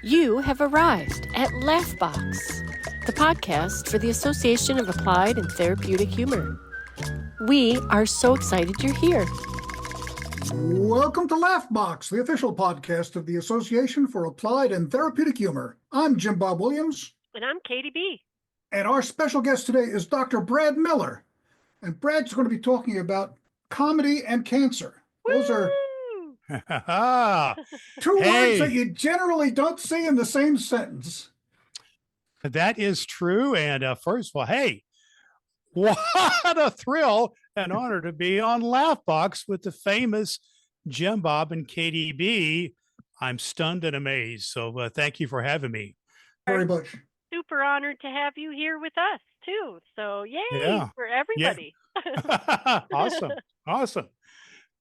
You have arrived at Laughbox, the podcast for the Association of Applied and Therapeutic Humor. We are so excited you're here. Welcome to Laughbox, the official podcast of the Association for Applied and Therapeutic Humor. I'm Jim Bob Williams. And I'm Katie B. And our special guest today is Dr. Brad Miller. And Brad's going to be talking about comedy and cancer. Those are two words that you generally don't see in the same sentence. That is true. And first of all, hey, what a thrill and honor to be on Laughbox with the famous Jim Bob and Katie B. I'm stunned and amazed. So thank you for having me. Very much. Super honored to have you here with us, too. So yay for everybody. Yeah. Awesome.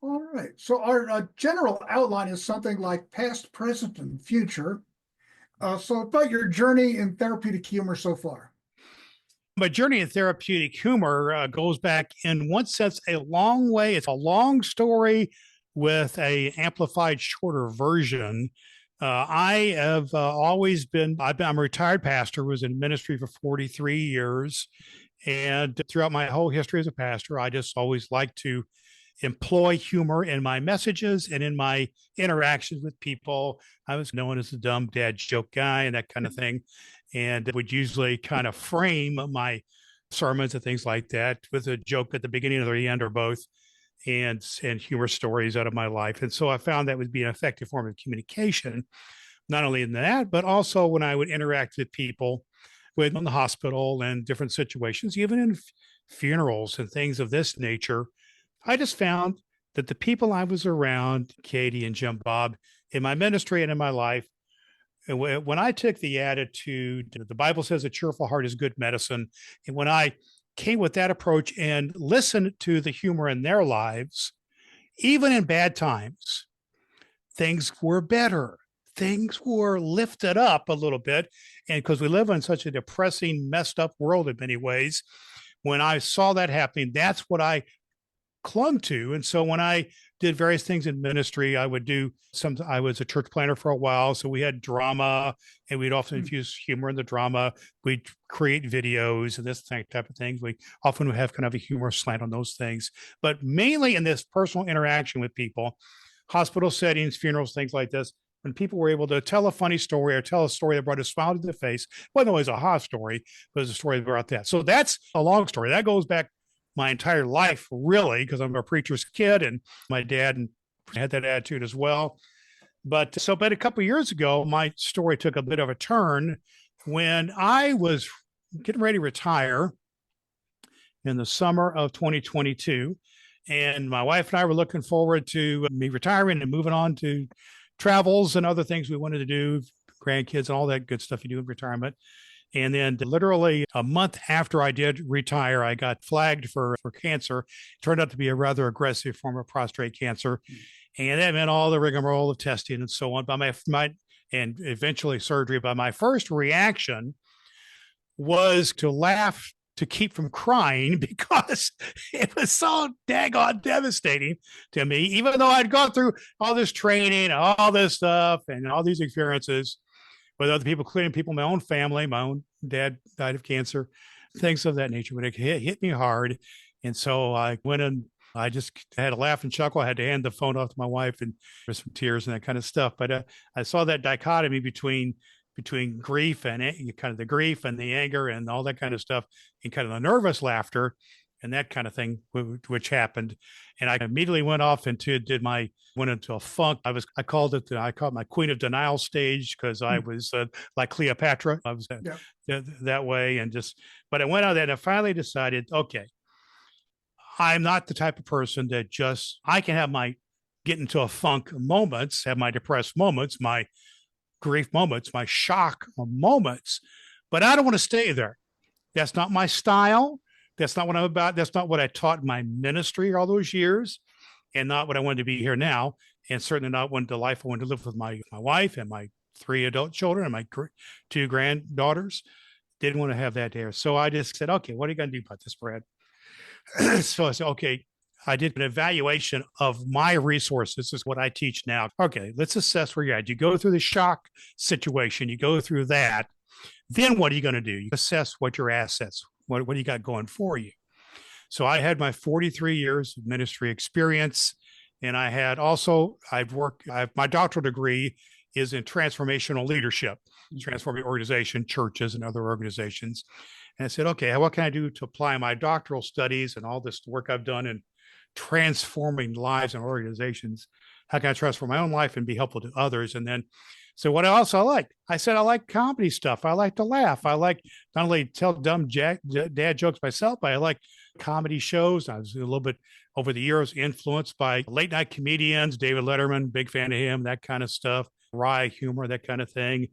All right. So our general outline is something like past, present, and future. So about your journey in therapeutic humor so far. My journey in therapeutic humor goes back, in one sense, a long way. It's a long story with a amplified, shorter version. I have always been, I'm a retired pastor, was in ministry for 43 years. And throughout my whole history as a pastor, I just always liked to employ humor in my messages and in my interactions with people. I was known as the dumb dad joke guy and that kind of thing, and would usually kind of frame my sermons and things like that with a joke at the beginning or the end or both, and humor stories out of my life. And so I found that would be an effective form of communication, not only in that, but also when I would interact with people in the hospital and different situations, even in funerals and things of this nature. I just found that the people I was around, Katie and Jim Bob, in my ministry and in my life, when I took the attitude, the Bible says a cheerful heart is good medicine. And when I came with that approach and listened to the humor in their lives, even in bad times, things were better. Things were lifted up a little bit. And because we live in such a depressing, messed up world in many ways, when I saw that happening, that's what I clung to. And so when I did various things in ministry, I was a church planner for a while. So we had drama and we'd often infuse humor in the drama. We'd create videos and this type of things. We often would have kind of a humor slant on those things, but mainly in this personal interaction with people, hospital settings, funerals, things like this. When people were able to tell a funny story or tell a story that brought a smile to the face, it wasn't always a hot story, but it was a story that brought that. So that's a long story. That goes back my entire life, really, because I'm a preacher's kid and my dad had that attitude as well. But a couple of years ago, my story took a bit of a turn when I was getting ready to retire in the summer of 2022. And my wife and I were looking forward to me retiring and moving on to travels and other things we wanted to do, grandkids and all that good stuff you do in retirement. And then literally a month after I did retire, I got flagged for cancer. It turned out to be a rather aggressive form of prostate cancer. And that meant all the rigmarole of testing and so on, and eventually surgery. But my first reaction was to laugh to keep from crying because it was so daggone devastating to me, even though I'd gone through all this training, all this stuff, and all these experiences with other people, including people in my own family. My own dad died of cancer, things of that nature. But it hit me hard. And so I went and I just had to laugh and chuckle. I had to hand the phone off to my wife and with some tears and that kind of stuff. But I saw that dichotomy between grief and kind of the grief and the anger and all that kind of stuff, and kind of the nervous laughter and that kind of thing, which happened. And I immediately went off went into a funk. I called it my Queen of Denial stage, because I was like Cleopatra. I was that way. But I went out there and I finally decided, okay, I'm not the type of person that I can get into a funk moments, have my depressed moments, my grief moments, my shock moments, but I don't want to stay there. That's not my style. That's not what I'm about. That's not what I taught in my ministry all those years, and not what I wanted to be here now, and certainly not the life I wanted to live with my wife and my 3 adult children and my 2 granddaughters. Didn't want to have that there. So I just said, okay, what are you going to do about this, Brad? So I said, okay, I did an evaluation of my resources. This is what I teach now. Okay, let's assess where you're at. You go through the shock situation, you go through that. Then what are you going to do? You assess what your assets, what do you got going for you? So I had my 43 years of ministry experience. And I had also, my doctoral degree is in transformational leadership, transforming organization, churches, and other organizations. And I said, okay, what can I do to apply my doctoral studies and all this work I've done in transforming lives and organizations? How can I transform my own life and be helpful to others? And then, so what else I like? I said, I like comedy stuff. I like to laugh. I like not only tell dumb dad jokes myself, but I like comedy shows. I was a little bit over the years influenced by late night comedians, David Letterman, big fan of him, that kind of stuff, wry humor, that kind of thing.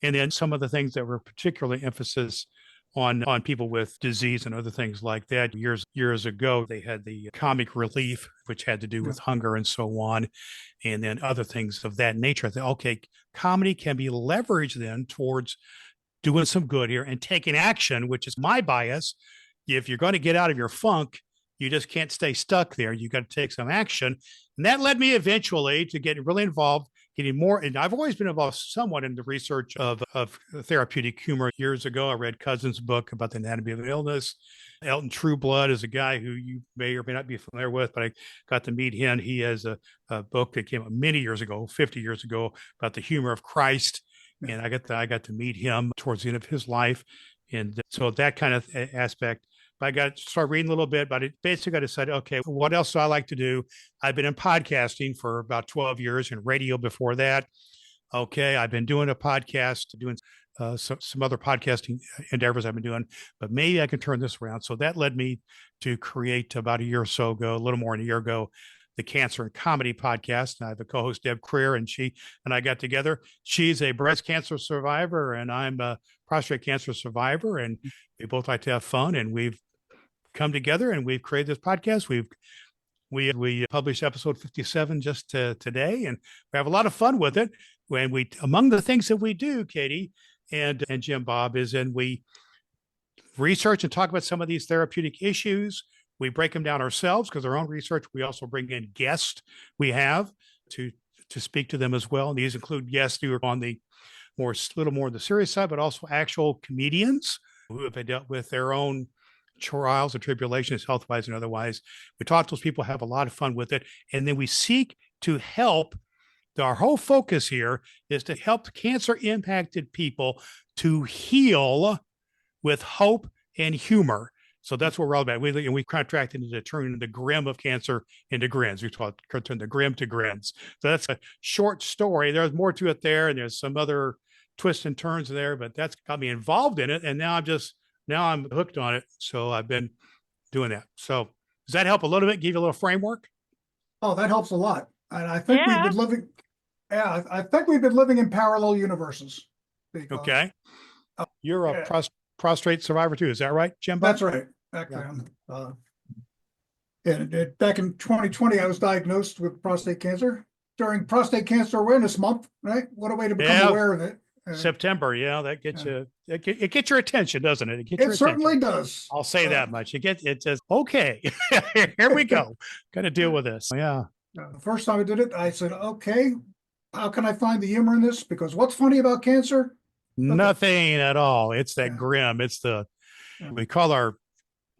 And then some of the things that were particularly emphasis on people with disease and other things like that. Years ago, they had the comic relief, which had to do with hunger and so on, and then other things of that nature. I thought, okay, comedy can be leveraged then towards doing some good here and taking action, which is my bias. If you're going to get out of your funk, you just can't stay stuck there. You got to take some action. And that led me eventually to getting really involved, getting more. And I've always been involved somewhat in the research of therapeutic humor. Years ago, I read Cousin's book about the anatomy of illness. Elton Trueblood is a guy who you may or may not be familiar with, but I got to meet him. He has a book that came out many years ago, 50 years ago, about the humor of Christ. And I got to meet him towards the end of his life. And so that kind of aspect. I got to start reading a little bit, but it basically I decided, okay, what else do I like to do? I've been in podcasting for about 12 years and radio before that. Okay, I've been doing a podcast, doing some other podcasting endeavors I've been doing, but maybe I can turn this around. So that led me to create about a year or so ago, a little more than a year ago, the Cancer and Comedy podcast. And I have a co-host, Deb Creer, and she and I got together. She's a breast cancer survivor, and I'm a prostate cancer survivor, and we both like to have fun. And we've come together and we've created this podcast. We published episode 57 just today, and we have a lot of fun with it. When among the things that we do, Katie and Jim Bob, is and we research and talk about some of these therapeutic issues. We break them down ourselves because our own research. We also bring in guests we have to speak to them as well. And these include guests who are on the little more the serious side, but also actual comedians who have dealt with their own trials and tribulations, health-wise and otherwise. We talk to those people, have a lot of fun with it, and then we seek to help. Our whole focus here is to help cancer-impacted people to heal with hope and humor. So that's what we're all about. We contracted into turning the grim of cancer into grins. We turn the grim to grins. So that's a short story. There's more to it there, and there's some other twists and turns there, but that's got me involved in it. And now I'm hooked on it. So I've been doing that. So does that help a little bit? Give you a little framework? Oh, that helps a lot. And I think we've been living. Yeah, I think we've been living in parallel universes. Okay. You're a prostate survivor too. Is that right, Jim? That's right. Back in 2020, I was diagnosed with prostate cancer during Prostate Cancer Awareness Month. Right? What a way to become aware of it. September, that gets you. It gets your attention, doesn't it? It certainly does. I'll say that much. It says, okay, here we go. Got to deal with this. Yeah. The first time I did it, I said, okay, how can I find the humor in this? Because what's funny about cancer? Nothing at all. It's that grim. It's we call our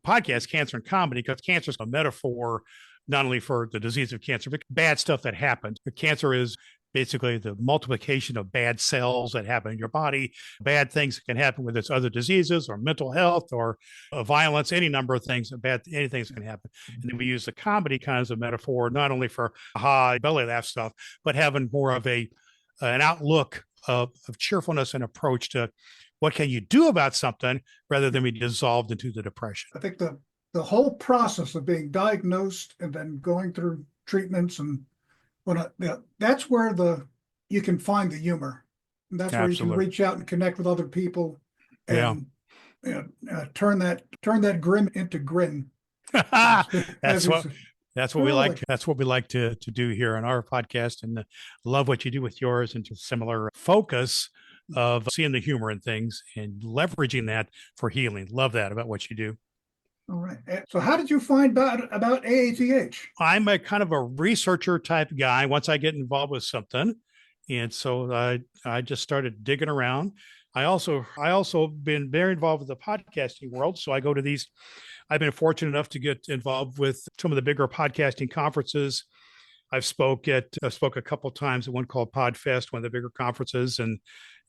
podcast Cancer and Comedy because cancer is a metaphor not only for the disease of cancer, but bad stuff that happens. Cancer is basically the multiplication of bad cells that happen in your body, bad things that can happen with its other diseases or mental health or violence, any number of things, anything that can happen. And then we use the comedy kind of as a metaphor, not only for belly laugh stuff, but having more of an outlook of cheerfulness and approach to what can you do about something rather than be dissolved into the depression. I think the whole process of being diagnosed and then going through treatments and that's where you can find the humor. And that's where you can reach out and connect with other people and turn that grim into grin. That's what we like. That's what we like to do here on our podcast, and love what you do with yours, and just similar focus of seeing the humor in things and leveraging that for healing. Love that about what you do. All right. So how did you find about AATH? I'm a kind of a researcher type guy once I get involved with something. And so I just started digging around. I also been very involved with the podcasting world. So I go to these, I've been fortunate enough to get involved with some of the bigger podcasting conferences. I spoke a couple of times at one called Podfest, one of the bigger conferences, and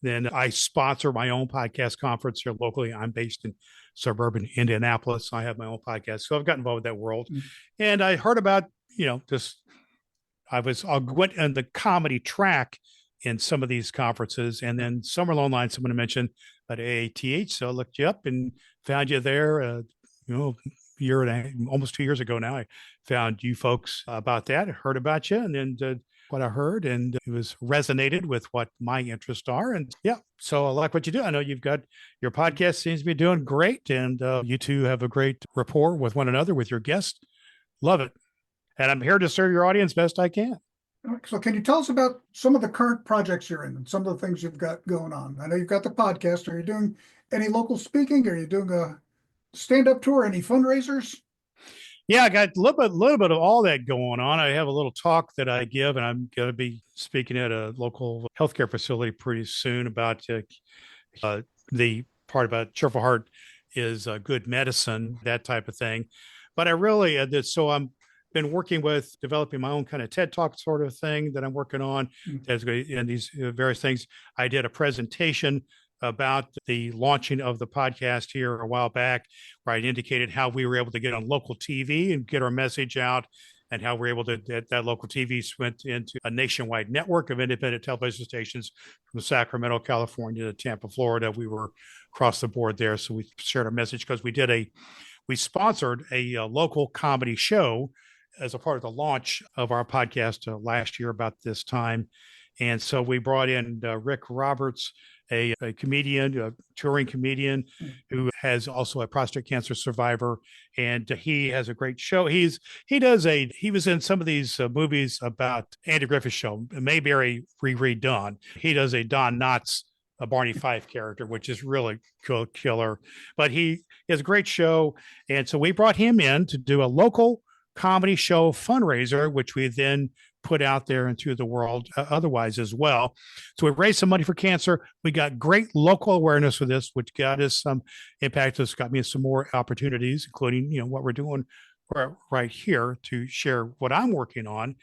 then I sponsor my own podcast conference here locally. I'm based in suburban Indianapolis. I have my own podcast, so I've gotten involved with that world. Mm-hmm. And I heard about just I went in the comedy track in some of these conferences, and then somewhere along the line, someone mentioned about AATH, so I looked you up and found you there. Year and almost 2 years ago now, I found you folks about that, heard about you, and then what I heard, and it was resonated with what my interests are. And yeah, so I like what you do. I know you've got your podcast seems to be doing great, and you two have a great rapport with one another, with your guests. Love it. And I'm here to serve your audience best I can. So can you tell us about some of the current projects you're in and some of the things you've got going on? I know you've got the podcast. Are you doing any local speaking? Are you doing a stand-up tour, any fundraisers? Yeah, I got a little bit of all that going on. I have a little talk that I give, and I'm going to be speaking at a local healthcare facility pretty soon about the part about cheerful heart is good medicine, that type of thing. But I really I'm been working with developing my own kind of TED Talk sort of thing that I'm working on. And these various things. I did a presentation about the launching of the podcast here a while back, where I indicated how we were able to get on local TV and get our message out, and how we're able to, that local TV went into a nationwide network of independent television stations from Sacramento, California to Tampa, Florida. We were across the board there. So we shared our message because we sponsored a local comedy show as a part of the launch of our podcast last year about this time. And so we brought in Rick Roberts, a comedian, a touring comedian who has also a prostate cancer survivor, and he has a great show. He was in some of these movies about Andy Griffith's show, Mayberry redone. He does a Don Knotts, a Barney Fife character, which is really cool, killer. But he has a great show, and so we brought him in to do a local comedy show fundraiser, which we then put out there into the world otherwise as well. So we raised some money for cancer. We got great local awareness for this, which got us some impact. It's got me some more opportunities, including, what we're doing right here to share what I'm working on.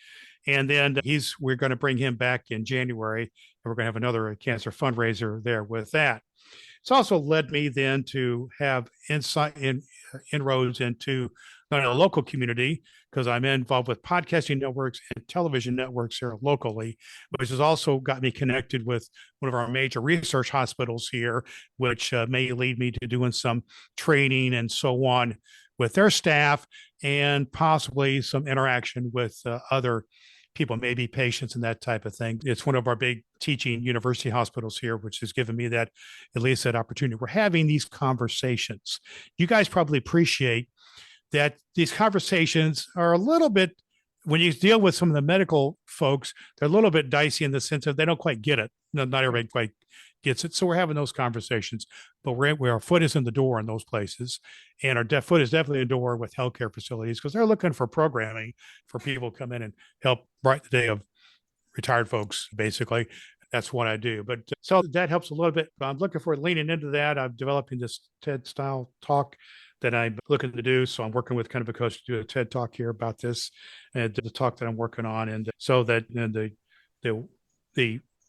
And then we're going to bring him back in January, and we're going to have another cancer fundraiser there with that. It's also led me then to have inroads into not a local community, because I'm involved with podcasting networks and television networks here locally, which has also got me connected with one of our major research hospitals here, which may lead me to doing some training and so on with their staff, and possibly some interaction with other people, maybe patients and that type of thing. It's one of our big teaching university hospitals here, which has given me at least that opportunity. We're having these conversations. You guys probably appreciate that these conversations are a little bit, when you deal with some of the medical folks, they're a little bit dicey in the sense of they don't quite get it. Not everybody quite gets it. So we're having those conversations, but our foot is in the door in those places. And our foot is definitely in the door with healthcare facilities, because they're looking for programming for people to come in and help brighten the day of retired folks, basically. That's what I do. But so that helps a little bit. I'm looking for leaning into that. I'm developing this TED style talk that I'm looking to do. So I'm working with kind of a coach to do a TED talk here about this, and the talk that I'm working on. And so that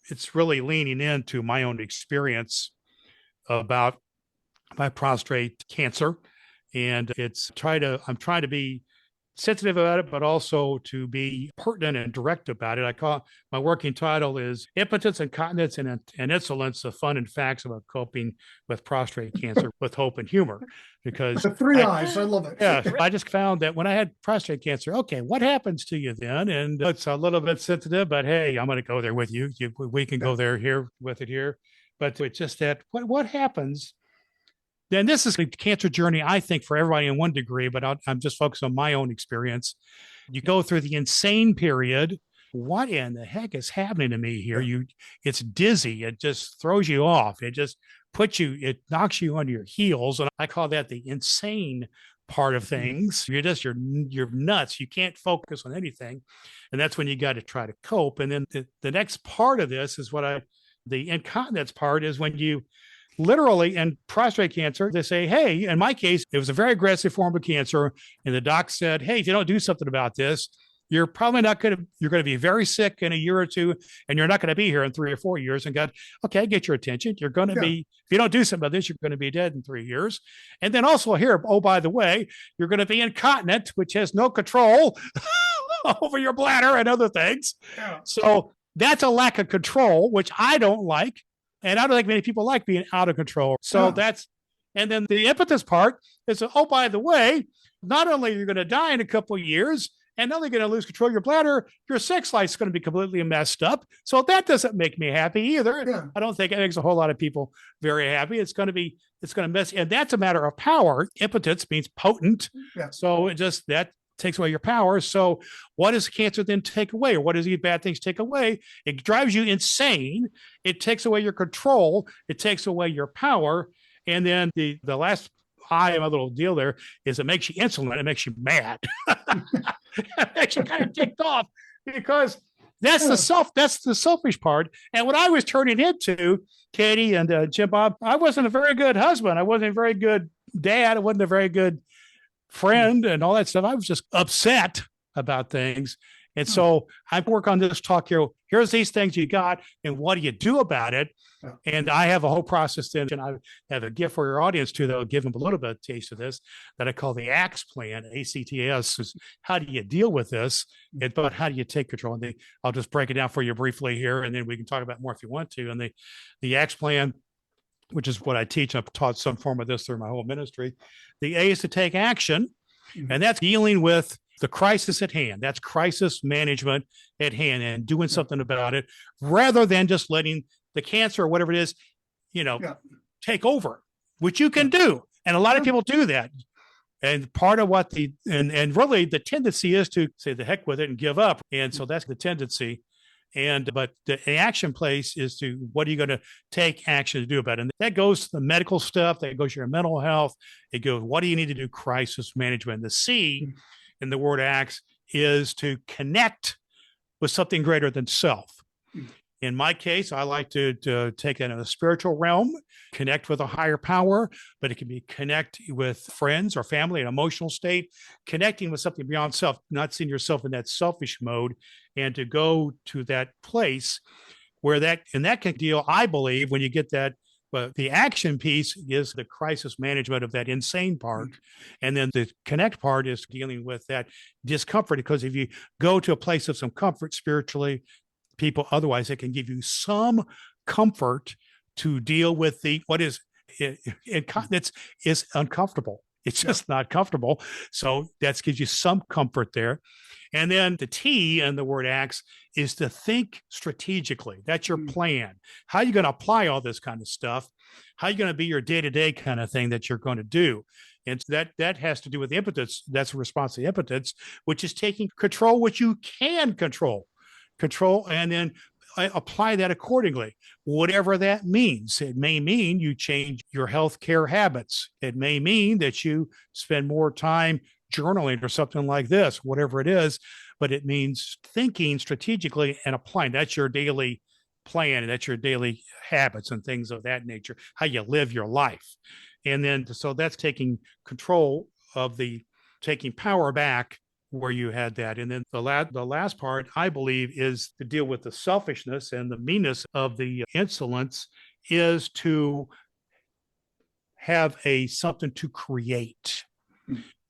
it's really leaning into my own experience about my prostate cancer. And I'm trying to be sensitive about it, but also to be pertinent and direct about it. I call my working title is Impotence, Incontinence, and Insolence: The Fun and Facts About Coping with Prostate Cancer with Hope and Humor. Because the three eyes, I love it. Yeah, I just found that when I had prostate cancer, okay, what happens to you then? And it's a little bit sensitive, but hey, I'm going to go there with you. We can go there here with it here. But it's just that what happens. Then this is a cancer journey, I think, for everybody in one degree, but I'm just focused on my own experience. You go through the insane period. What in the heck is happening to me here? It's dizzy. It just throws you off. It just it knocks you on your heels. And I call that the insane part of things. You're nuts. You can't focus on anything. And that's when you got to try to cope. And then the next part of this is the incontinence part is when you literally in prostate cancer, they say, hey, in my case, it was a very aggressive form of cancer. And the doc said, hey, if you don't do something about this, you're probably not going to, you're going to be very sick in a year or two, and you're not going to be here in 3 or 4 years. And God, okay, get your attention. You're going to be, if you don't do something about this, you're going to be dead in 3 years. And then also here, oh, by the way, you're going to be incontinent, which has no control over your bladder and other things. Yeah. So that's a lack of control, which I don't like. And I don't think many people like being out of control. So and then the impetus part is, oh, by the way, not only are you going to die in a couple of years, and not only going to lose control of your bladder, your sex life is going to be completely messed up. So that doesn't make me happy either. Yeah. I don't think it makes a whole lot of people very happy. It's going to mess. And that's a matter of power. Impotence means potent. Yeah. So that takes away your power. So what does cancer then take away? Or what does these bad things take away? It drives you insane. It takes away your control. It takes away your power. And then the last my little deal there is it makes you insolent. It makes you mad. It makes you kind of ticked off because that's the selfish part. And what I was turning into, Katie and Jim Bob, I wasn't a very good husband. I wasn't a very good dad. I wasn't a very good friend and all that stuff. I was just upset about things. And so I work on this talk here. Here's these things you got, and what do you do about it? And I have a whole process then, and I have a gift for your audience too, that'll give them a little bit of taste of this, that I call the ACTS plan, ACTS, is how do you deal with this, but how do you take control? And I'll just break it down for you briefly here, and then we can talk about more if you want to. And the ACTS plan, which is what I teach, I've taught some form of this through my whole ministry. The A is to take action, and that's dealing with the crisis at hand. That's crisis management at hand and doing something about it rather than just letting the cancer or whatever it is, take over, which you can do. And a lot of people do that. And part of what and really the tendency is to say the heck with it and give up. And so that's the tendency. But the action place is to, what are you going to take action to do about it? And that goes to the medical stuff, that goes to your mental health. It goes, what do you need to do? Crisis management. The C in the word ACTS is to connect with something greater than self. In my case, I like to take it in a spiritual realm, connect with a higher power, but it can be connect with friends or family, an emotional state, connecting with something beyond self, not seeing yourself in that selfish mode, and to go to that place where that can deal, I believe, when you get that. But the action piece is the crisis management of that insane part. And then the connect part is dealing with that discomfort, because if you go to a place of some comfort spiritually, people, otherwise it can give you some comfort to deal with what is incontinence is uncomfortable. It's just not comfortable. So that gives you some comfort there. And then the T in the word ACTS is to think strategically. That's your plan. How are you going to apply all this kind of stuff? How are you going to be your day-to-day kind of thing that you're going to do? And that has to do with impotence. That's a response to impotence, which is taking control, which you can control, and then apply that accordingly, whatever that means. It may mean you change your healthcare habits. It may mean that you spend more time journaling or something like this, whatever it is, but it means thinking strategically and applying. That's your daily plan, and that's your daily habits and things of that nature, how you live your life. And then, so that's taking control of taking power back where you had that. And then the last part, I believe, is to deal with the selfishness and the meanness of the insolence, is to have something to create.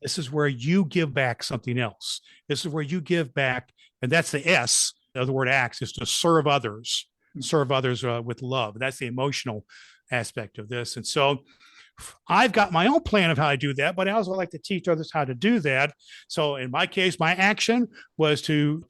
This is where you give back something else. This is where you give back, and that's the S of the word ACTS, is to serve others with love. That's the emotional aspect of this. And so I've got my own plan of how I do that, but I also like to teach others how to do that. So in my case, my action was to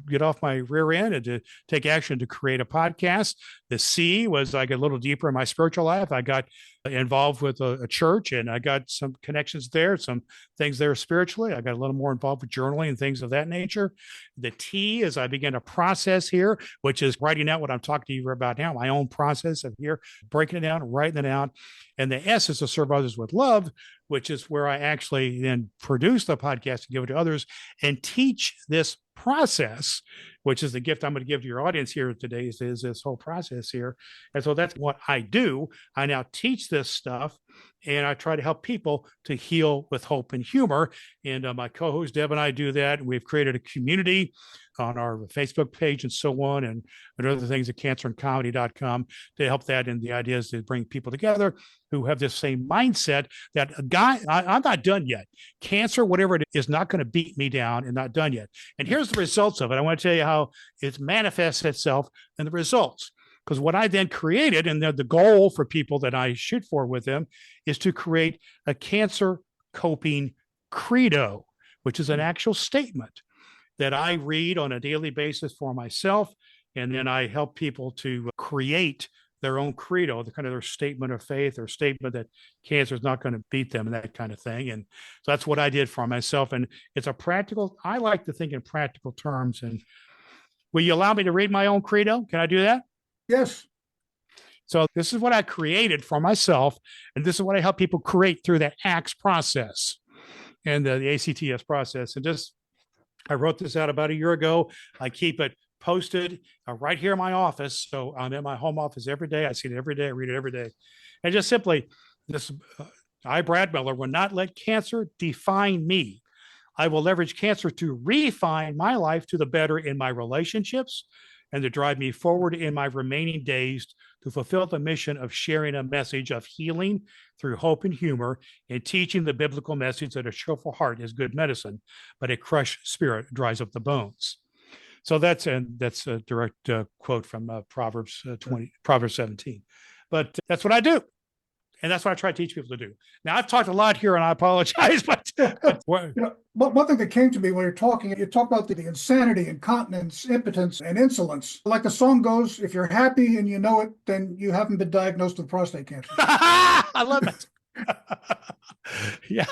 get off my rear end and to take action to create a podcast, The C was I got a little deeper in my spiritual life. I got involved with a church, and I got some connections there, some things there spiritually. I got a little more involved with journaling and things of that nature. The T is I began a process here, which is writing out what I'm talking to you about now, my own process of here, breaking it down, writing it out. And the S is to serve others with love, which is where I actually then produce the podcast and give it to others and teach this process, which is the gift I'm going to give to your audience here today, is this whole process here. And so that's what I do. I now teach this stuff, and I try to help people to heal with hope and humor. And my co-host Deb and I do that. We've created a community on our Facebook page and so on, and other things at cancerandcomedy.com to help that. And the idea is to bring people together who have this same mindset that a guy, I'm not done yet. Cancer, whatever it is not going to beat me down and not done yet. And here's the results of it. I want to tell you how it manifests itself in the results. Because what I then created, and the goal for people that I shoot for with them, is to create a cancer coping credo, which is an actual statement that I read on a daily basis for myself. And then I help people to create their own credo, the kind of their statement of faith or statement that cancer is not going to beat them and that kind of thing. And so that's what I did for myself. And it's a practical, I like to think in practical terms. And will you allow me to read my own credo? Can I do that? Yes. So this is what I created for myself. And this is what I help people create through that ACTS process and the ACTS process. And just, I wrote this out about a year ago. I keep it posted right here in my office. So I'm in my home office every day. I see it every day. I read it every day. And just simply, this I, Brad Miller, will not let cancer define me. I will leverage cancer to refine my life to the better in my relationships and to drive me forward in my remaining days to fulfill the mission of sharing a message of healing through hope and humor and teaching the biblical message that a cheerful heart is good medicine, but a crushed spirit dries up the bones. So that's a direct quote from Proverbs 17. But that's what I do. And that's what I try to teach people to do. Now, I've talked a lot here, and I apologize, but one thing that came to me when you're talking, you talk about the insanity, incontinence, impotence, and insolence. Like the song goes, if you're happy and you know it, then you haven't been diagnosed with prostate cancer. I love it. Yeah,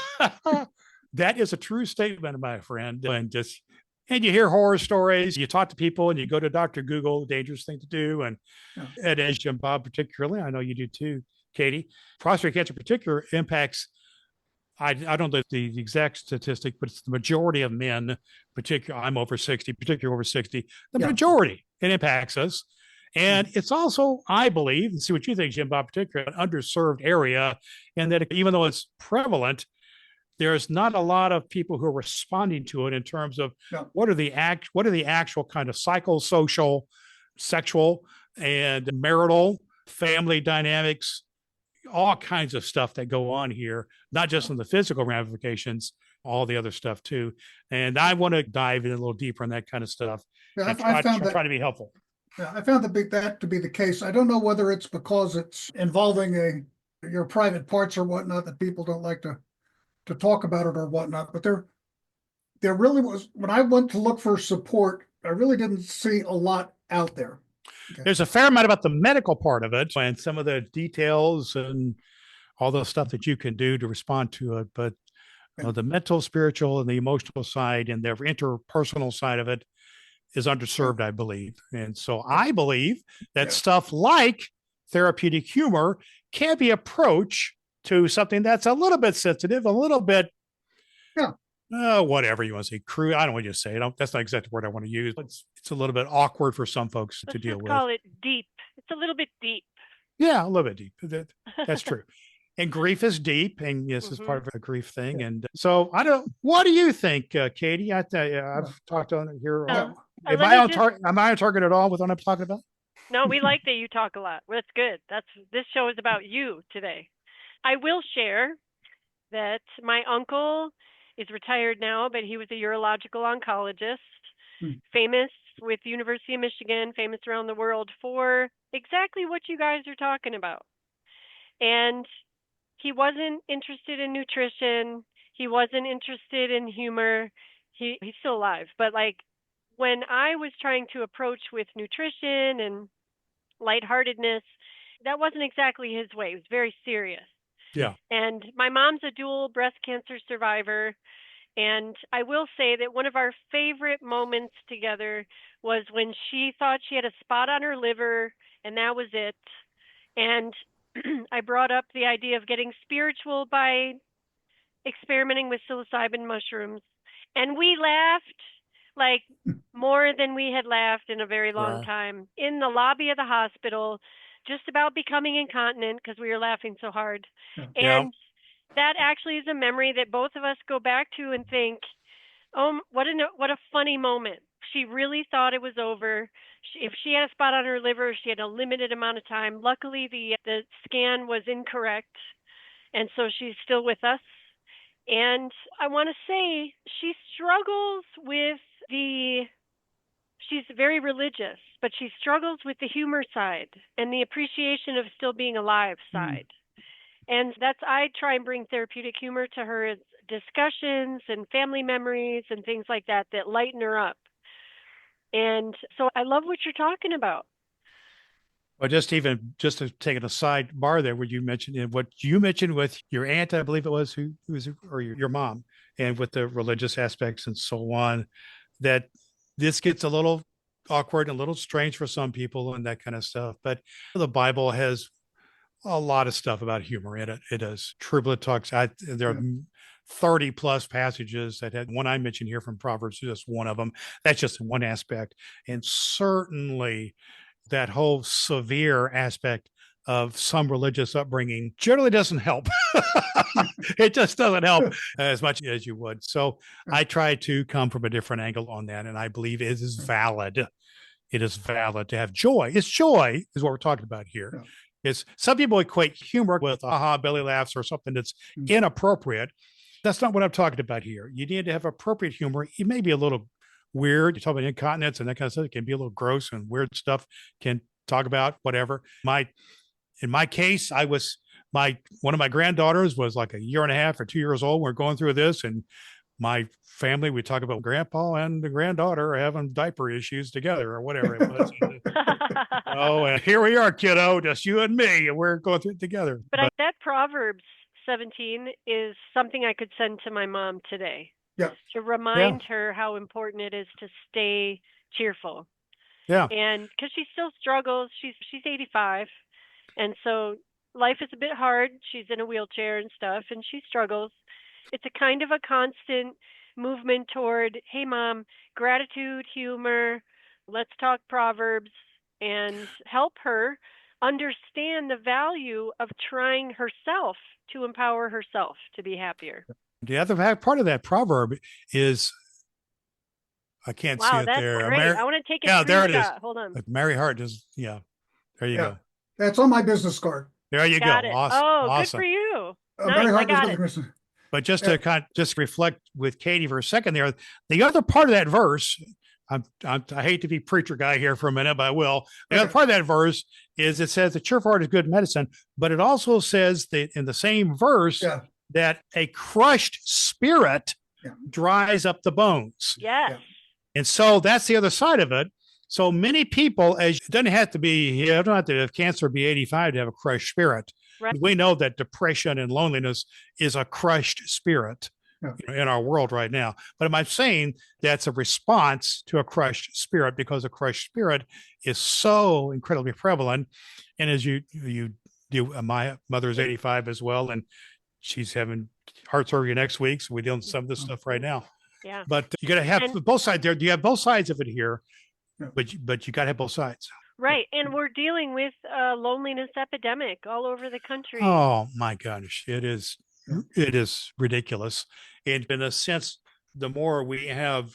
that is a true statement, my friend. And you hear horror stories, you talk to people, and you go to Dr. Google, dangerous thing to do. And as Jim Bob, particularly, I know you do too, Katie, prostate cancer in particular impacts, I don't know the exact statistic, but it's the majority of men, particularly, I'm over 60, particularly over 60, the majority, it impacts us. And it's also, I believe, and see what you think, Jim Bob, particularly, an underserved area, and that even though it's prevalent, there's not a lot of people who are responding to it in terms of what are the actual kind of psychosocial, sexual, and marital, family dynamics, all kinds of stuff that go on here, not just in the physical ramifications, all the other stuff too. And I want to dive in a little deeper in that kind of stuff. Yeah, I try to be helpful. Yeah, I found that to be the case. I don't know whether it's because it's involving your private parts or whatnot that people don't like to talk about it or whatnot, but there really was, when I went to look for support, I really didn't see a lot out there. Okay. There's a fair amount about the medical part of it and some of the details and all the stuff that you can do to respond to it. But the mental, spiritual, and the emotional side and the interpersonal side of it is underserved, I believe. And so I believe that stuff like therapeutic humor can be approached to something that's a little bit sensitive, a little bit, whatever you want to say, crude. I don't want you to say it. That's not exactly the word I want to use. It's a little bit awkward for some folks to deal with. Call it deep. It's a little bit deep. Yeah, a little bit deep. That's true. And grief is deep, and yes, it's part of a grief thing. And so what do you think, Katie? I've talked on it here. Am I on target at all with what I'm talking about? No, we like that you talk a lot. That's good. This show is about you today. I will share that my uncle is retired now, but he was a urological oncologist, famous with the University of Michigan, famous around the world for exactly what you guys are talking about. And he wasn't interested in nutrition. He wasn't interested in humor. He's still alive. But like when I was trying to approach with nutrition and lightheartedness. That wasn't exactly his way. It was very serious. Yeah. And my mom's a dual breast cancer survivor. And I will say that one of our favorite moments together was when she thought she had a spot on her liver, and that was it. And I brought up the idea of getting spiritual by experimenting with psilocybin mushrooms. And we laughed like more than we had laughed in a very long time in the lobby of the hospital, just about becoming incontinent because we were laughing so hard. And that actually is a memory that both of us go back to and think, oh, what a funny moment. She really thought it was over. If she had a spot on her liver, she had a limited amount of time. Luckily, the scan was incorrect, and so she's still with us. And I want to say she struggles with she's very religious, but she struggles with the humor side and the appreciation of still being alive side. And I try and bring therapeutic humor to her as discussions and family memories and things like that lighten her up. And so I love what you're talking about. Well, just to take an aside bar there, what you mentioned with your aunt, I believe it was, or your mom, and with the religious aspects and so on, that this gets a little awkward and a little strange for some people and that kind of stuff. But the Bible has a lot of stuff about humor in it. It does. Trublet talks. There are 30 plus passages that had one I mentioned here from Proverbs, just one of them. That's just one aspect. And certainly that whole severe aspect of some religious upbringing generally doesn't help. It just doesn't help as much as you would. So I try to come from a different angle on that. And I believe it is valid. It is valid to have joy. It's joy is what we're talking about here. It's some people equate humor with belly laughs or something that's inappropriate. That's not what I'm talking about here. You need to have appropriate humor. It may be a little weird. You talk about incontinence and that kind of stuff. It can be a little gross and weird stuff. Can talk about whatever. In my case, one of my granddaughters was like a year and a half or 2 years old. We're going through this, and my family, we talk about grandpa and the granddaughter are having diaper issues together or whatever it was. And here we are, kiddo, just you and me, and we're going through it together. But that Proverbs 17 is something I could send to my mom today. To remind her how important it is to stay cheerful. And because she still struggles, she's 85, and so life is a bit hard. She's in a wheelchair and stuff, and she struggles. It's a kind of a constant movement toward, hey, Mom, gratitude, humor, let's talk Proverbs, and help her understand the value of trying herself to empower herself to be happier. The other part of that proverb is, I can't see it there. Wow, that's great. I want to take a screenshot. There it is. Hold on. Mary Hart is, there you go. That's on my business card. There you Got go. It. Awesome. Oh, awesome. Good for you. Mary Nice, Hart I got it. But just to just reflect with Katie for a second there, the other part of that verse, I hate to be preacher guy here for a minute, but I will. The other part of that verse is it says the cheerful heart is good medicine, but it also says that in the same verse that a crushed spirit dries up the bones. Yes. And so that's the other side of it. So many people, it doesn't have to be, you don't have to have cancer, be 85 to have a crushed spirit. Right. We know that depression and loneliness is a crushed spirit in our world right now. But am I saying that's a response to a crushed spirit, because a crushed spirit is so incredibly prevalent? And as you do, my mother is 85 as well, and she's having heart surgery next week. So we're dealing with some of this stuff right now. Yeah. But you got to have both sides there. You have both sides of it here, but you got to have both sides. Right. And we're dealing with a loneliness epidemic all over the country. Oh my gosh. It is ridiculous. And in a sense, the more we have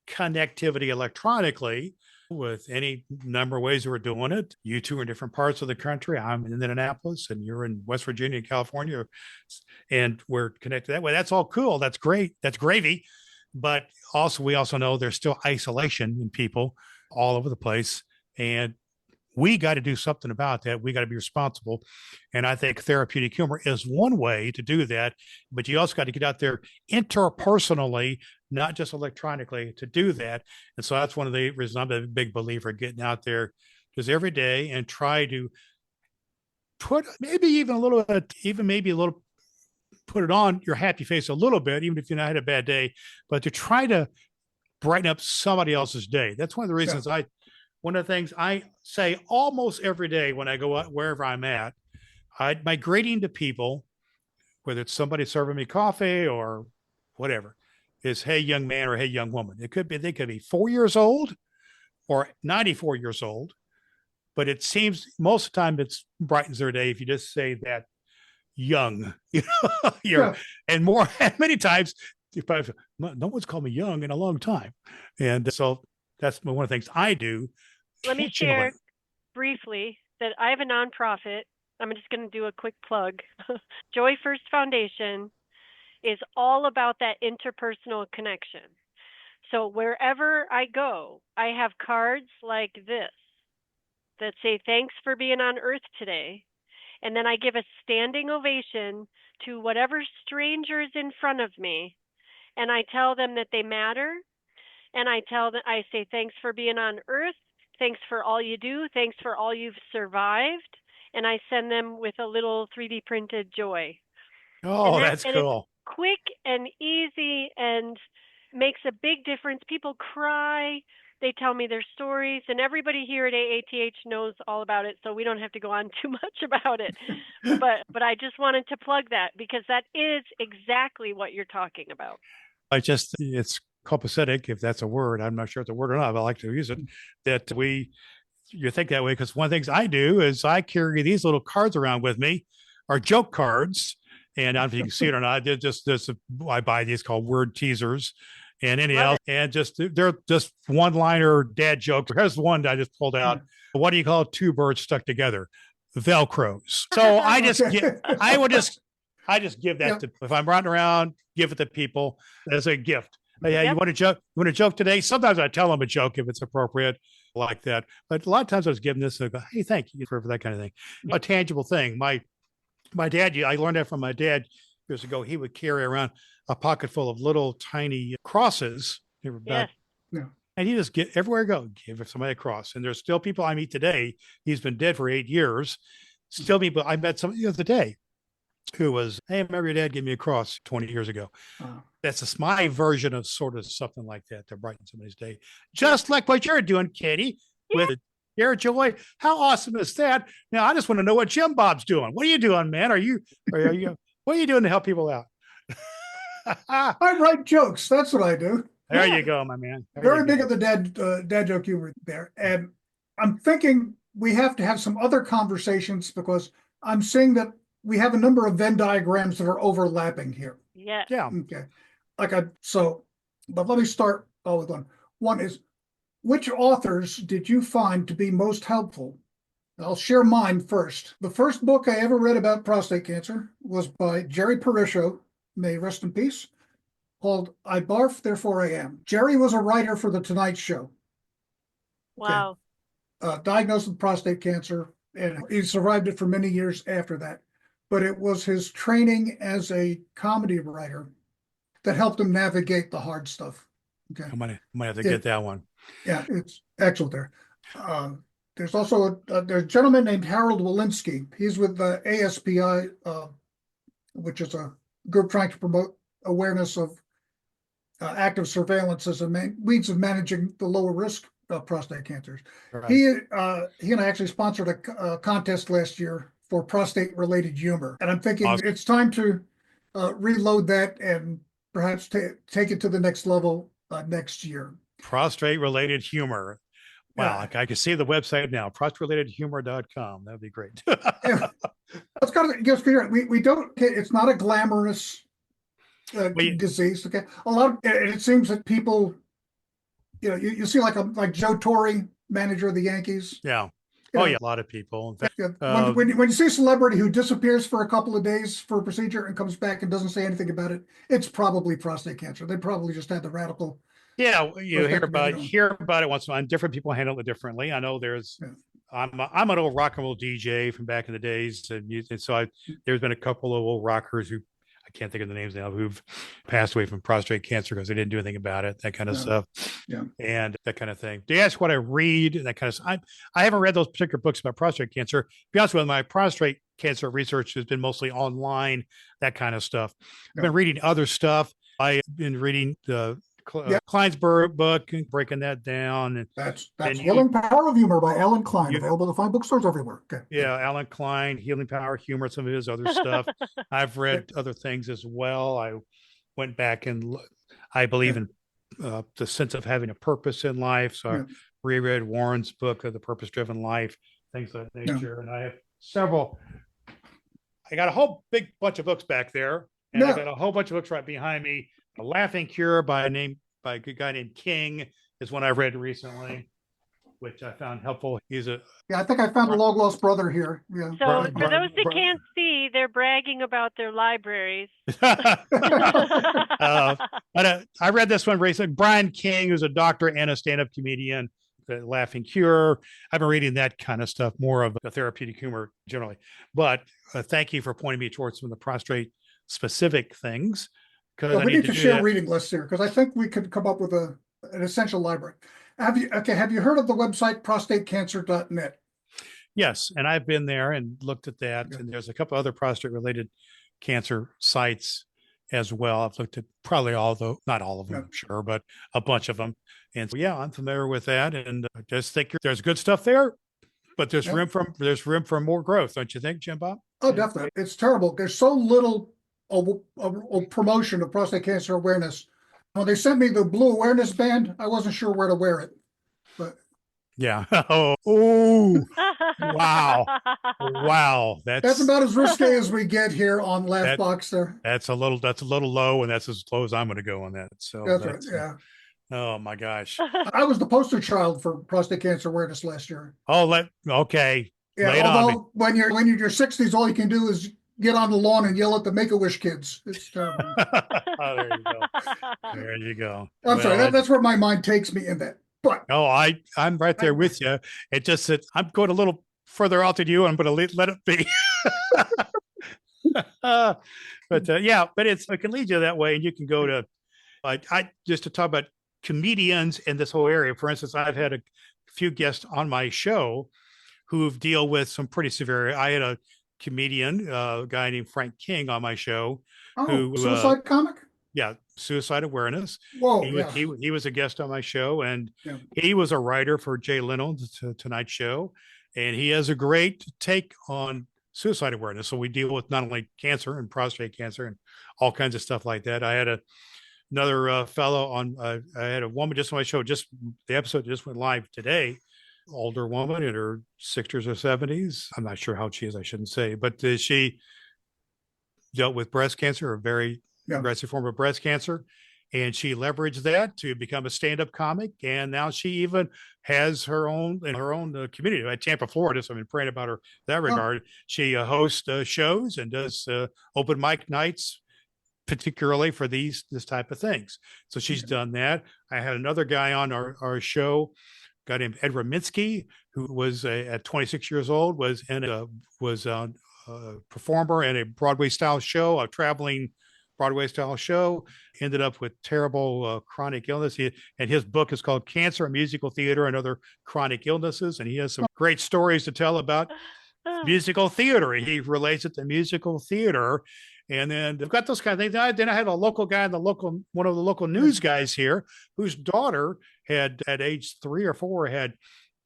connectivity electronically with any number of ways that we're doing it, you two are in different parts of the country. I'm in Indianapolis and you're in West Virginia and California, and we're connected that way. That's all cool. That's great. That's gravy. But we also know there's still isolation in people all over the place. And we got to do something about that. We got to be responsible. And I think therapeutic humor is one way to do that. But you also got to get out there interpersonally, not just electronically, to do that. And so that's one of the reasons I'm a big believer getting out there just every day, and try to put maybe a little, put it on your happy face a little bit, even if you had a bad day, but to try to brighten up somebody else's day. That's one of the reasons one of the things I say almost every day when I go out wherever I'm at, my greeting to people, whether it's somebody serving me coffee or whatever, is "Hey, young man," or "Hey, young woman." They could be 4 years old or 94 years old, but it seems most of the time it brightens their day if you just say that young, and more, many times, no one's called me young in a long time. And so that's one of the things I do. Let me share briefly that I have a nonprofit. I'm just going to do a quick plug. Joy First Foundation is all about that interpersonal connection. So wherever I go, I have cards like this that say, "Thanks for being on Earth today." And then I give a standing ovation to whatever stranger is in front of me. And I tell them that they matter. And I say, "Thanks for being on Earth. Thanks for all you do. Thanks for all you've survived." And I send them with a little 3D printed joy. Oh, that's cool. It's quick and easy and makes a big difference. People cry. They tell me their stories, and everybody here at AATH knows all about it, so we don't have to go on too much about it. But I just wanted to plug that because that is exactly what you're talking about. It's copacetic, if that's a word. I'm not sure if it's a word or not, but I like to use it. That you think that way, because one of the things I do is I carry these little cards around with me, are joke cards. And I don't know if you can see it or not. I buy these called word teasers. And anything else, and they're just one-liner dad jokes. Here's the one that I just pulled out. What do you call two birds stuck together? Velcros. So I just give that to, if I'm riding around, give it to people as a gift. Yeah, you want to joke? You want to joke today? Sometimes I tell them a joke if it's appropriate, like that. But a lot of times I was giving this, and I go, "Hey, thank you for that kind of thing." A tangible thing. My dad, I learned that from my dad years ago. He would carry around a pocket full of little tiny crosses. And he just everywhere I go, give somebody a cross. And there's still people I meet today. He's been dead for 8 years. Still people. I met somebody the other day who was, "Hey, I remember your dad gave me a cross 20 years ago." That's my version of sort of something like that to brighten somebody's day. Just like what you're doing, Katie, with Share Joy. How awesome is that? Now, I just want to know what Jim Bob's doing. What are you doing, man? What are you doing to help people out? I write jokes. That's what I do. There you go, my man. Very big of the dad joke humor there. And I'm thinking we have to have some other conversations because I'm seeing that we have a number of Venn diagrams that are overlapping here. Yeah. Okay. But let me start with one. One is, which authors did you find to be most helpful? I'll share mine first. The first book I ever read about prostate cancer was by Jerry Parisho, may he rest in peace, called "I Barf, Therefore I Am." Jerry was a writer for The Tonight Show. Wow. Diagnosed with prostate cancer, and he survived it for many years after that. But it was his training as a comedy writer that helped him navigate the hard stuff. Okay, I might have to get that one. Yeah, it's excellent there. There's also there's a gentleman named Harold Walensky. He's with the ASPI, which is a group trying to promote awareness of active surveillance as a means of managing the lower risk of prostate cancers. Right. He and I actually sponsored a contest last year for prostate-related humor, and I'm thinking it's time to reload that and perhaps take it to the next level next year. Prostate-related humor. Wow, I can see the website now, prostaterelatedhumor.com. That'd be great. It's got to just figure out. We don't. It's not a glamorous disease. Okay, a lot of it seems that people, you see like Joe Torre, manager of the Yankees. Yeah. A lot of people. In fact, when you see a celebrity who disappears for a couple of days for a procedure and comes back and doesn't say anything about it, it's probably prostate cancer. They probably just had the radical. Yeah, you hear about it once in a while. Different people handle it differently. I know there's. Yeah. I'm an old rock and roll DJ from back in the days, and so there's been a couple of old rockers who I can't think of the names now, who've passed away from prostate cancer because they didn't do anything about it, that kind of stuff. Yeah. And that kind of thing. They ask what I read and that kind of stuff. I haven't read those particular books about prostate cancer. To be honest with you, my prostate cancer research has been mostly online, that kind of stuff. I've been reading other stuff. I've been reading the Kleinsberg book and breaking that down. That's Healing Power of Humor by Alan Klein, available to fine bookstores everywhere. Okay. Yeah, Alan Klein, Healing Power of Humor, some of his other stuff. I've read other things as well. I went back and I believe in the sense of having a purpose in life. So I reread Warren's book of The Purpose-Driven Life, things of that nature. And I have several. I got a whole big bunch of books back there, and I got a whole bunch of books right behind me. A Laughing Cure by a good guy named King is one I read recently, which I found helpful. I think I found a long lost brother here. Yeah. So for those that can't see, they're bragging about their libraries. But I read this one recently. Brian King, who's a doctor and a stand-up comedian, The Laughing Cure. I've been reading that kind of stuff, more of a therapeutic humor generally. But thank you for pointing me towards some of the prostate specific things. We need to share reading lists here because I think we could come up with an essential library. Have you heard of the website prostatecancer.net? Yes, and I've been there and looked at that. And there's a couple other prostate related cancer sites as well. I've looked at probably not all of them, I'm sure, but a bunch of them. And so, I'm familiar with that. And I just think there's good stuff there, but there's room for more growth, don't you think, Jim Bob? Oh, definitely. It's terrible. There's so little promotion of prostate cancer awareness. When they sent me the blue awareness band, I wasn't sure where to wear it. But wow. That's about as risque as we get here on Laughbox there. That's a little low, and that's as low as I'm going to go on that. So that's right. Yeah. Oh my gosh. I was the poster child for prostate cancer awareness last year. Okay. Yeah. Although when you're in your 60s, all you can do is get on the lawn and yell at the Make-A-Wish kids. It's terrible. There you go. There you go. I'm sorry. That's where my mind takes me in that. But I'm right there with you. It just that I'm going a little further out than you. I'm going to let it be. But it can lead you that way, and you can go to. I just to talk about comedians in this whole area. For instance, I've had a few guests on my show who've deal with some pretty severe. I had a comedian, a guy named Frank King on my show. Suicide comic? Yeah, suicide awareness. Whoa, he was a guest on my show, and he was a writer for Jay Leno's Tonight Show, and he has a great take on suicide awareness. So we deal with not only cancer and prostate cancer and all kinds of stuff like that. I had another fellow on. I had a woman just on my show. Just the episode just went live today. Older woman in her 60s or 70s. I'm not sure how she is, I shouldn't say, but she dealt with breast cancer, a very aggressive form of breast cancer. And she leveraged that to become a stand-up comic. And now she even has her own community at Tampa, Florida. So I've been praying about her in that regard. She hosts shows and does open mic nights, particularly for this type of things. So she's done that. I had another guy on our show, guy named Ed Raminsky, who was at 26 years old, was a performer in a Broadway style show, a traveling Broadway style show, ended up with terrible chronic illness. And his book is called Cancer and Musical Theater and Other Chronic Illnesses. And he has some great stories to tell about musical theater. He relates it to musical theater. And then they've got those kind of things. Then I had a local guy one of the local news guys here, whose daughter had at age 3 or 4 had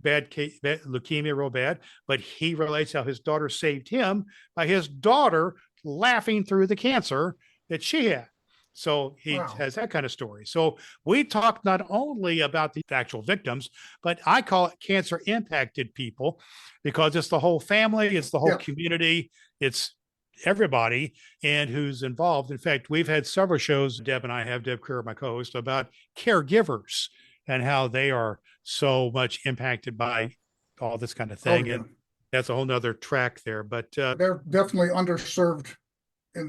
bad leukemia, real bad. But he relates how his daughter saved him by his daughter laughing through the cancer that she had. So he has that kind of story. So we talk not only about the actual victims, but I call it cancer impacted people, because it's the whole family, it's the whole community, it's everybody and who's involved. In fact, we've had several shows, Deb Kerr, my co-host, about caregivers and how they are so much impacted by all this kind of thing. And that's a whole nother track there, but they're definitely underserved.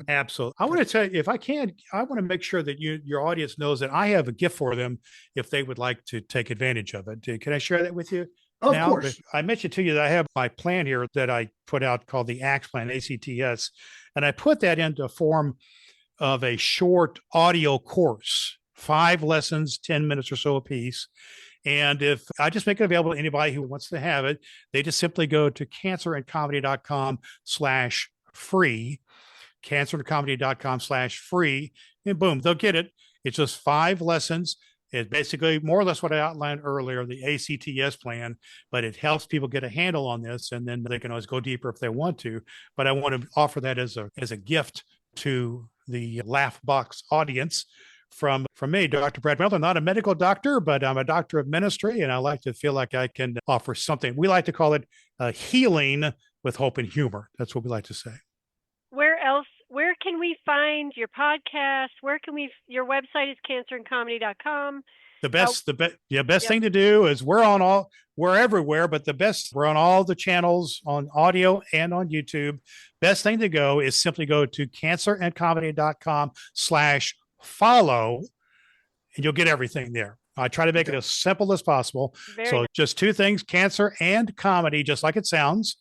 Absolutely. I want to tell you, if I can, I want to make sure that your audience knows that I have a gift for them if they would like to take advantage of it. Can I share that with you? Of course. I mentioned to you that I have my plan here that I put out called the ACTS plan, ACTS, and I put that into form of a short audio course, 5 lessons, 10 minutes or so a piece. And if I just make it available to anybody who wants to have it, they just simply go to cancerandcomedy.com/free, cancerandcomedy.com/free, and boom, they'll get it. It's just 5 lessons. It's basically more or less what I outlined earlier, the ACTS plan, but it helps people get a handle on this, and then they can always go deeper if they want to. But I want to offer that as a gift to the Laugh Box audience from me, Dr. Brad Mailto. I'm not a medical doctor, but I'm a doctor of ministry, and I like to feel like I can offer something. We like to call it healing with hope and humor. That's what we like to say. Where can we find your podcast? Your website is cancerandcomedy.com. The best thing to do is we're everywhere, but we're on all the channels on audio and on YouTube. Best thing to go is simply go to cancerandcomedy.com/follow, and you'll get everything there. I try to make it as simple as possible. Just 2 things, cancer and comedy, just like it sounds,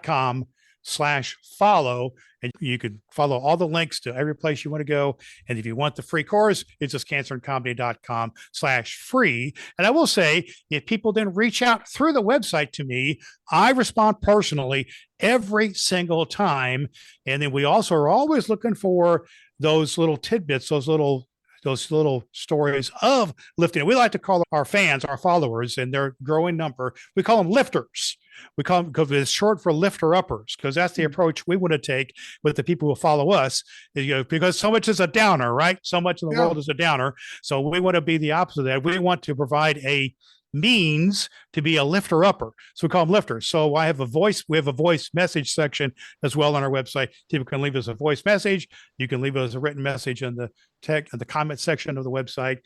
.com/follow. And you can follow all the links to every place you want to go. And if you want the free course, it's just cancerandcomedy.com/free. And I will say, if people then reach out through the website to me, I respond personally every single time. And then we also are always looking for those little tidbits, those little stories of lifting. We like to call our fans, our followers, and their growing number, we call them lifters. We call them, because it's short for lifter uppers, because that's the approach we want to take with the people who follow us, because so much is a downer, right? So much in the world is a downer. So we want to be the opposite of that. We want to provide a means to be a lifter upper. So we call them lifters. So we have a voice message section as well on our website. People can leave us a voice message. You can leave us a written message in the comment section of the website.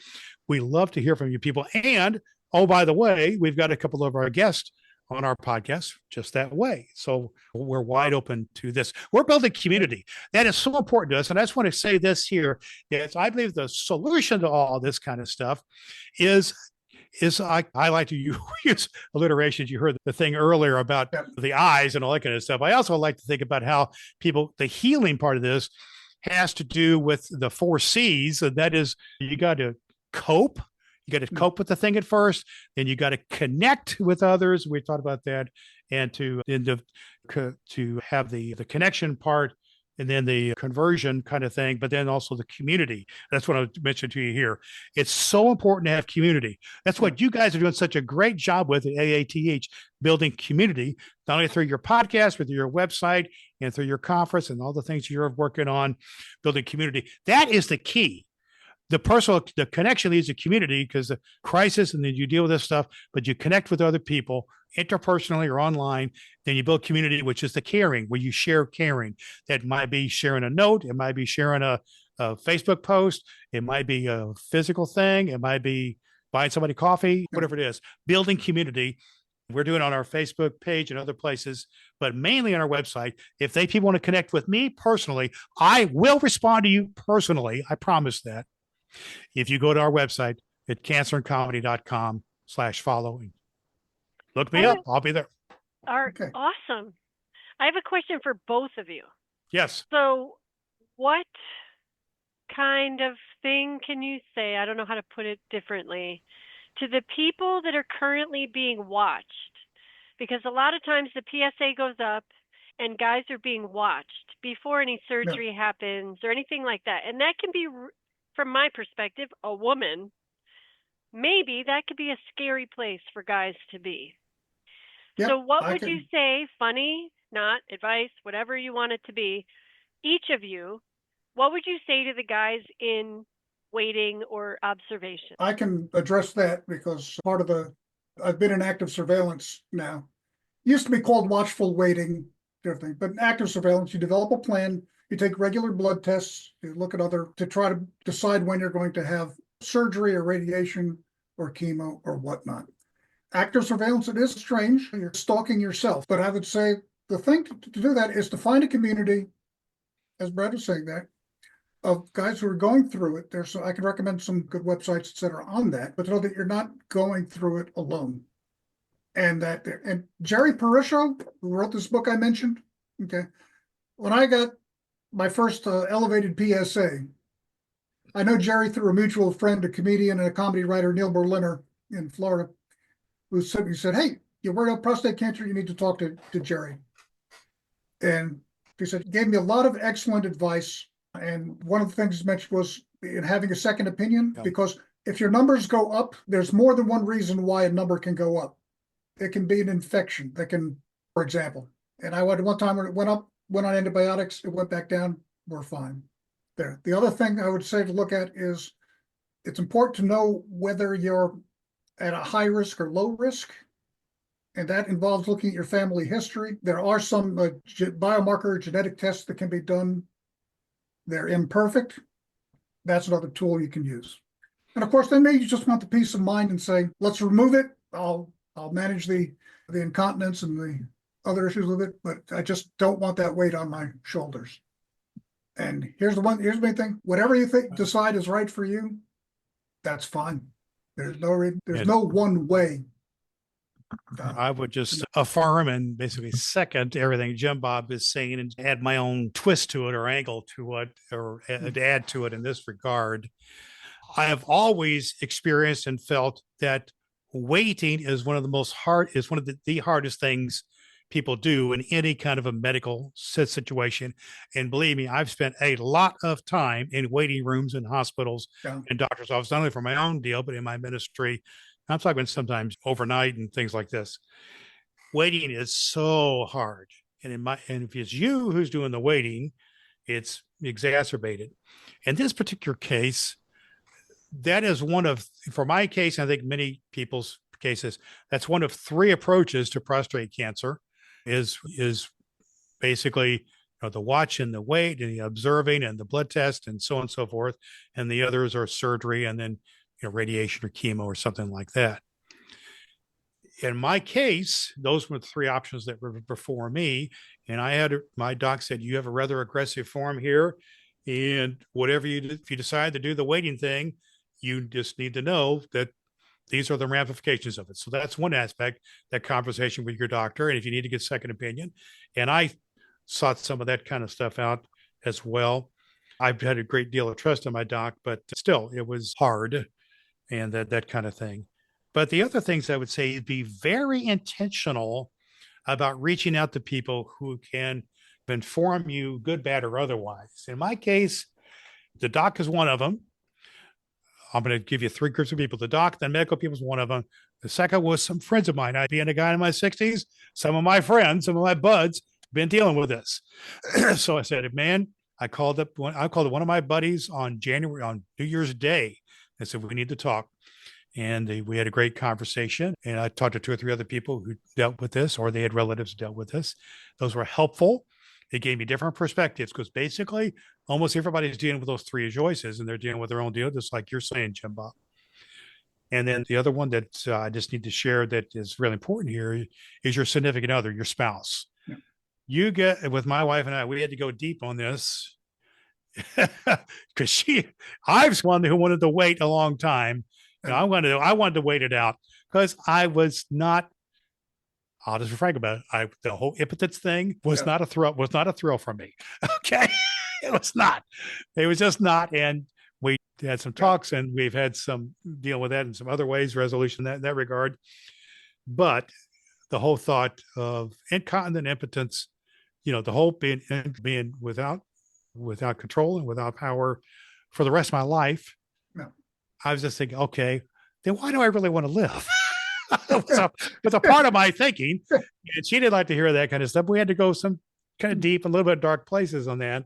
We love to hear from you people. And oh, by the way, we've got a couple of our guests on our podcast just that way. So we're wide open to this. We're building community. That is so important to us. And I just want to say this here. Yes, I believe the solution to all this kind of stuff is I like to use alliterations. You heard the thing earlier about the eyes and all that kind of stuff. I also like to think about how the healing part of this has to do with the 4 C's. And that is, you got to cope. You got to cope with the thing at first, then you got to connect with others. We talked about that, and to have the connection part, and then the conversion kind of thing, but then also the community. That's what I mentioned to you here. It's so important to have community. That's what you guys are doing such a great job with at AATH, building community, not only through your podcast, but through your website and through your conference and all the things you're working on, building community. That is the key. The connection leads to community, because the crisis, and then you deal with this stuff, but you connect with other people interpersonally or online. Then you build community, which is the caring, where you share caring. That might be sharing a note. It might be sharing a Facebook post. It might be a physical thing. It might be buying somebody coffee, whatever it is. Building community. We're doing it on our Facebook page and other places, but mainly on our website. If people want to connect with me personally, I will respond to you personally. I promise that. If you go to our website at cancerandcomedy.com/follow, look me up. I'll be there. Okay. Awesome. I have a question for both of you. Yes. So what kind of thing can you say, I don't know how to put it differently, to the people that are currently being watched? Because a lot of times the PSA goes up and guys are being watched before any surgery happens or anything like that. And that can be, from my perspective, a woman, maybe that could be a scary place for guys to be. So what would you say, funny, not advice, whatever you want it to be, each of you, what would you say to the guys in waiting or observation? I can address that, because I've been in active surveillance now. It used to be called watchful waiting, everything, but in active surveillance, you develop a plan. You take regular blood tests, you look at to try to decide when you're going to have surgery or radiation or chemo or whatnot. Active surveillance, it is strange. You're stalking yourself. But I would say the thing to do that is to find a community, as Brad was saying that, of guys who are going through it. I can recommend some good websites, et cetera, on that, but to know that you're not going through it alone. And Jerry Parisho, who wrote this book I mentioned, when I got my first elevated PSA. I know Jerry through a mutual friend, a comedian and a comedy writer, Neil Berliner in Florida, who said, "Hey, you're worried about prostate cancer, you need to talk to Jerry." And he said, gave me a lot of excellent advice. And one of the things he mentioned was in having a second opinion, because if your numbers go up, there's more than one reason why a number can go up. It can be an infection that can, for example. And I went one time when it went up, went on antibiotics, it went back down, we're fine. There. The other thing I would say to look at is it's important to know whether you're at a high risk or low risk. And that involves looking at your family history. There are some biomarker genetic tests that can be done. They're imperfect. That's another tool you can use. And of course, then maybe you just want the peace of mind and say, let's remove it. I'll manage the incontinence and the other issues with it, but I just don't want that weight on my shoulders. And here's the main thing. Whatever you decide is right for you, that's fine. There's no one way. I would just affirm and basically second everything Jim Bob is saying and add my own twist to it or angle to it or add to it in this regard. I have always experienced and felt that waiting is one of the hardest things people do in any kind of a medical situation. And believe me, I've spent a lot of time in waiting rooms in hospitals and doctor's offices, not only for my own deal, but in my ministry. I'm talking sometimes overnight and things like this. Waiting is so hard. And if it's you who's doing the waiting, it's exacerbated. In this particular case, that is for my case, I think many people's cases, that's one of three approaches to prostate cancer is basically the watch and the wait and the observing and the blood test and so on and so forth. And the others are surgery and then radiation or chemo or something like that. In my case, those were the three options that were before me. And my doc said, you have a rather aggressive form here. And if you decide to do the waiting thing, you just need to know that these are the ramifications of it. So that's one aspect, that conversation with your doctor. And if you need to get second opinion, and I sought some of that kind of stuff out as well. I've had a great deal of trust in my doc, but still it was hard and that kind of thing. But the other things I would say is be very intentional about reaching out to people who can inform you, good, bad, or otherwise. In my case, the doc is one of them. I'm going to give you three groups of people. The doc, the medical people is one of them. The second was some friends of mine. I being a guy in my 60s, some of my friends, some of my buds been dealing with this. So I said, man, I called one of my buddies on New Year's Day. I said, we need to talk. And we had a great conversation. And I talked to two or three other people who dealt with this, or they had relatives who dealt with this. Those were helpful. It gave me different perspectives because basically almost everybody's dealing with those three choices and they're dealing with their own deal, just like you're saying, Jim Bob. And then the other one that I just need to share that is really important here is your significant other, your spouse. Yeah. With my wife and I, we had to go deep on this because I was one who wanted to wait a long time. And I wanted to wait it out because I was not. I'll just be frank about it. The whole impotence thing was not a thrill for me. Okay, it was not. It was just not. And we had some talks, and we've had some deal with that in some other ways, resolution in that regard. But the whole thought of incontinent impotence, the whole being without control and without power for the rest of my life. I was just thinking, okay, then why do I really want to live? It's a part of my thinking. And she didn't like to hear that kind of stuff. We had to go some kind of deep, a little bit dark places on that.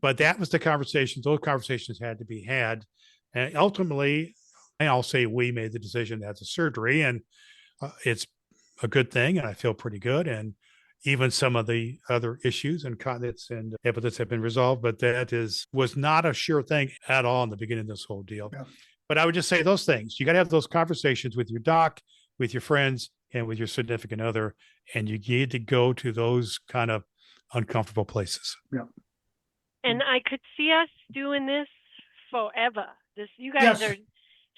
But that was the conversations. Those conversations had to be had. And ultimately, I'll say we made the decision to have the surgery. And it's a good thing. And I feel pretty good. And even some of the other issues and continence and impotence have been resolved. But that was not a sure thing at all in the beginning of this whole deal. Yeah. But I would just say those things. You got to have those conversations with your doc, with your friends, and with your significant other. And you need to go to those kind of uncomfortable places. Yeah. And I could see us doing this forever. You guys are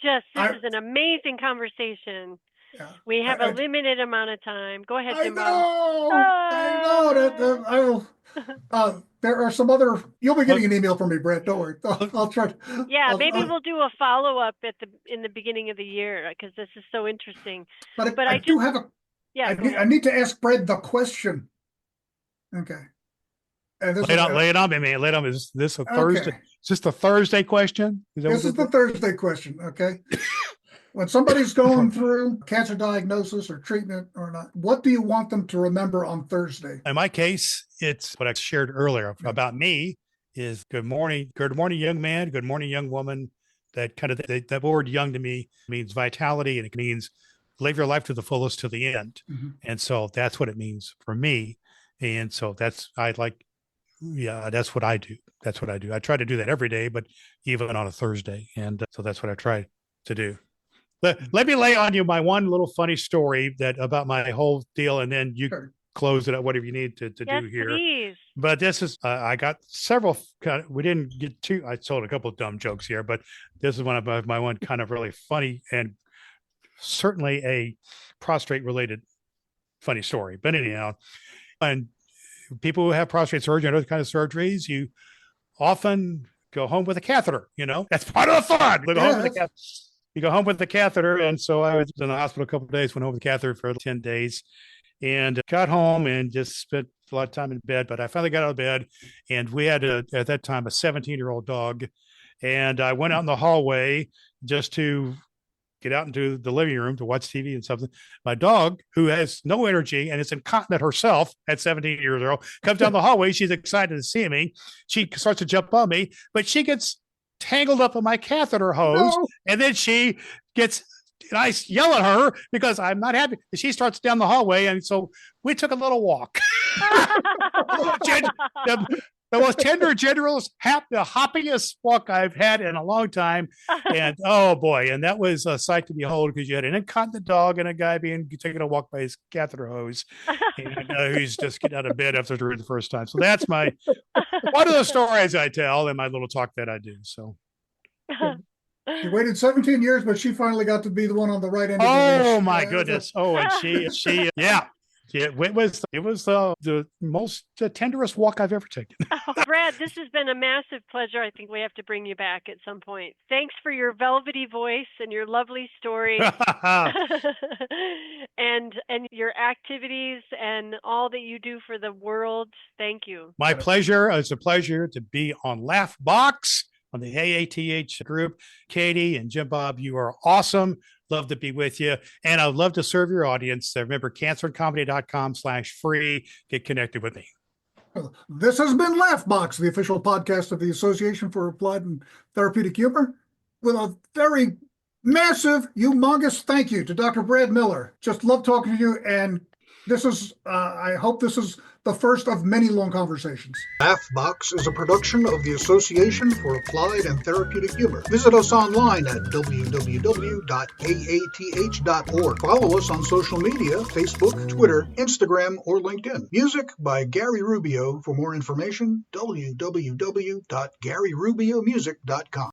this is an amazing conversation. Yeah. We have a limited amount of time. Go ahead, Jim. I know that There are some other. You'll be getting an email from me, Brett. Don't worry. I'll try. Yeah, maybe we'll do a follow-up in the beginning of the year because this is so interesting. But But I just, do have a. yeah, I need to ask Brett the question. Okay. And this lay it on me, man. Lay it on me. Is this a Thursday? Okay. Is this the Thursday question? This is the Thursday question. Okay. When somebody's going through cancer diagnosis or treatment or not, what do you want them to remember on Thursday? In my case, it's what I shared earlier about me is good morning, young man, good morning, young woman. That kind of that word young to me means vitality, and it means live your life to the fullest to the end. Mm-hmm. And so that's what it means for me. And so that's what I do. That's what I do. I try to do that every day, but even on a Thursday. And so that's what I try to do. Let me lay on you my one little funny story about my whole deal, and then you close it up, whatever you need to yes, do here. Please. But this is, I got several, we didn't get to, I told a couple of dumb jokes here, but this is one of my one kind of really funny and certainly a prostrate related funny story. But anyhow, and people who have prostate surgery and other kind of surgeries, you often go home with a catheter, that's part of the fun. You go home with the catheter. And so I was in the hospital a couple of days, went home with the catheter for 10 days and got home and just spent a lot of time in bed. But I finally got out of bed, and we had at that time a 17-year-old dog. And I went out in the hallway just to get out into the living room to watch TV and something. My dog, who has no energy and is incontinent herself at 17 years old, comes down the hallway. She's excited to see me. She starts to jump on me, but she gets tangled up in my catheter hose. No. And then she gets, and I yell at her because I'm not happy. She starts down the hallway. And so we took a little walk. The most tender, generous, the happiest walk I've had in a long time. And oh boy, and that was a sight to behold because you had an incontinent dog and a guy being taken a walk by his catheter hose, and who's just getting out of bed after the first time. So that's one of the stories I tell in my little talk that I do. So. She waited 17 years, but she finally got to be the one on the right end. Oh my goodness! Oh, and she, yeah. It was the most tenderest walk I've ever taken. Oh, Brad, this has been a massive pleasure. I think we have to bring you back at some point. Thanks for your velvety voice and your lovely story, and your activities and all that you do for the world. Thank you. My pleasure. It's a pleasure to be on LaughBox on the AATH group. Katie and Jim Bob, you are awesome. Love to be with you. And I'd love to serve your audience. Remember, cancerandcomedy.com/free. Get connected with me. This has been LaughBox, the official podcast of the Association for Applied and Therapeutic Humor, with a very massive, humongous thank you to Dr. Brad Miller. Just love talking to you. And this is, I hope this is the first of many long conversations. LaughBox is a production of the Association for Applied and Therapeutic Humor. Visit us online at www.aath.org. Follow us on social media, Facebook, Twitter, Instagram, or LinkedIn. Music by Gary Rubio. For more information, www.garyrubiomusic.com.